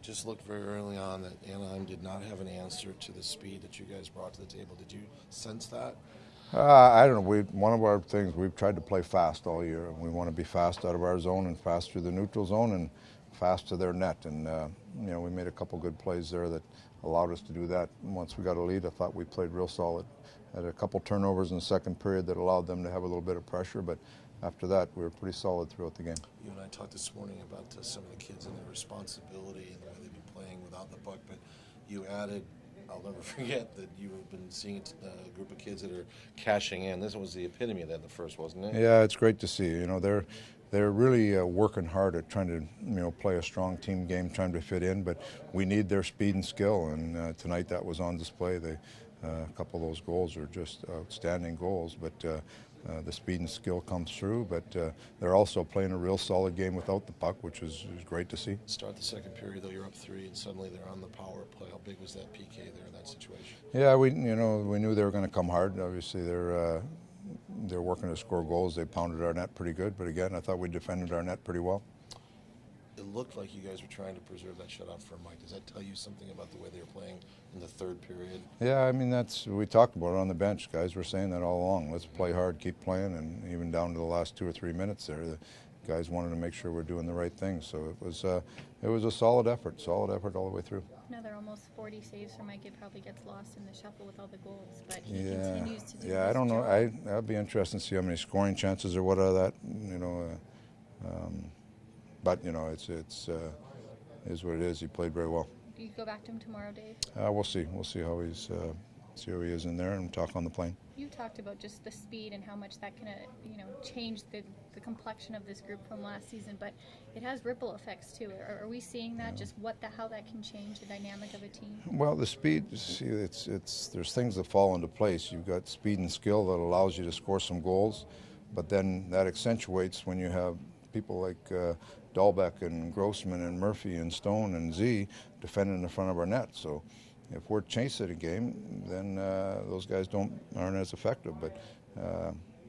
just looked very early on that Anaheim did not have an answer to the speed that you guys brought to the table. Did you sense that? I don't know. One of our things, we've tried to play fast all year. We want to be fast out of our zone and fast through the neutral zone and fast to their net. And, we made a couple good plays there that allowed us to do that. And once we got a lead, I thought we played real solid. Had a couple turnovers in the second period that allowed them to have a little bit of pressure, but after that, we were pretty solid throughout the game. You and I talked this morning about some of the kids and their responsibility and the way they've been playing without the puck, but you added, I'll never forget that you have been seeing a group of kids that are cashing in. This was the epitome of that in the first, wasn't it? Yeah, it's great to see. They're really working hard at trying to play a strong team game, trying to fit in. But we need their speed and skill, and tonight that was on display. A couple of those goals are just outstanding goals, but the speed and skill comes through. But they're also playing a real solid game without the puck, which is great to see. Start the second period, though, you're up 3, and suddenly they're on the power play. How big was that PK there in that situation? Yeah, we knew they were going to come hard. Obviously, they're working to score goals. They pounded our net pretty good, but again, I thought we defended our net pretty well. It looked like you guys were trying to preserve that shutout for Mike. Does that tell you something about the way they were playing in the third period? Yeah, I mean, we talked about it on the bench. Guys were saying that all along. Let's play hard, keep playing, and even down to the last 2 or 3 minutes there, the guys wanted to make sure we're doing the right thing. So it was a solid effort all the way through. Another almost 40 saves for Mike. It probably gets lost in the shuffle with all the goals, but he continues to do. Yeah, I don't know. That'd be interesting to see how many scoring chances or what are that. But it's is what it is. He played very well. Do you go back to him tomorrow, Dave? We'll see. We'll see how he is in there and talk on the plane. You talked about just the speed and how much that can change the complexion of this group from last season, but it has ripple effects too. Are we seeing that? Just how that can change the dynamic of a team? Well, the speed. See, there's things that fall into place. You've got speed and skill that allows you to score some goals, but then that accentuates when you have people like Dahlbeck and Grossman and Murphy and Stone and Z defending in front of our net. So if we're chasing a game, then those guys aren't as effective. But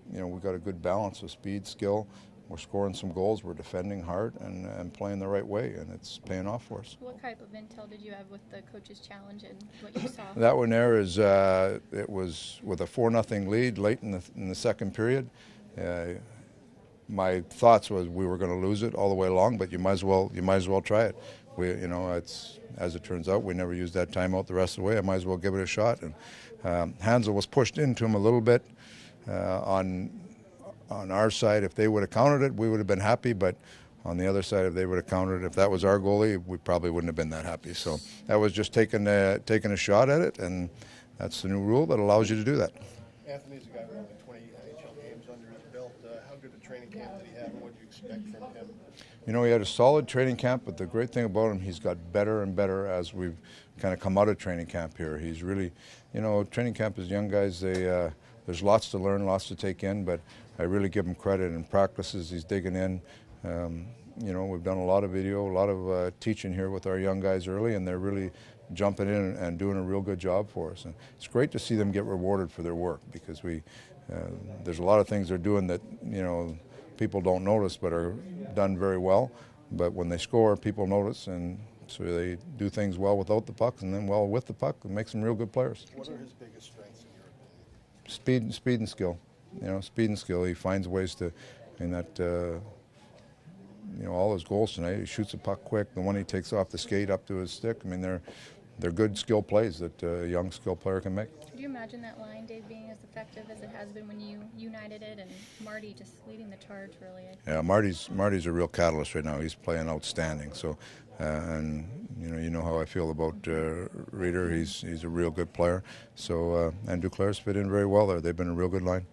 we've got a good balance of speed, skill. We're scoring some goals. We're defending hard and playing the right way, and it's paying off for us. What type of intel did you have with the coach's challenge and what you saw? That one there is it was with a 4-0 lead late in the second period. My thoughts was we were going to lose it all the way along, but you might as well try it. It's as it turns out, we never used that timeout the rest of the way. I might as well give it a shot. And Hansel was pushed into him a little bit on our side. If they would have countered it, we would have been happy. But on the other side, if they would have countered it, if that was our goalie, we probably wouldn't have been that happy. So that was just taking a shot at it, and that's the new rule that allows you to do that. Anthony's a guy with only 20 NHL games under his belt. How good a training camp did he have, and what do you expect from him? He had a solid training camp, but the great thing about him, he's got better and better as we've kind of come out of training camp here. He's really, training camp as young guys, there's lots to learn, lots to take in, but I really give him credit. In practices, he's digging in. We've done a lot of video, a lot of teaching here with our young guys early, and they're really jumping in and doing a real good job for us. And it's great to see them get rewarded for their work, because there's a lot of things they're doing that, people don't notice but are done very well. But when they score, people notice, and so they do things well without the puck and then well with the puck. It makes them real good players. What are his biggest strengths in your opinion? Speed and skill. Speed and skill. He finds ways to, in that, all his goals tonight, he shoots a puck quick. The one he takes off the skate up to his stick, I mean, they're good skill plays that a young skill player can make. Could you imagine that line, Dave, being as effective as it has been when you united it, and Marty just leading the charge, really? Yeah, Marty's a real catalyst right now. He's playing outstanding. So, and you know how I feel about Reeder. He's a real good player. So, and Duclair's fit in very well there. They've been a real good line.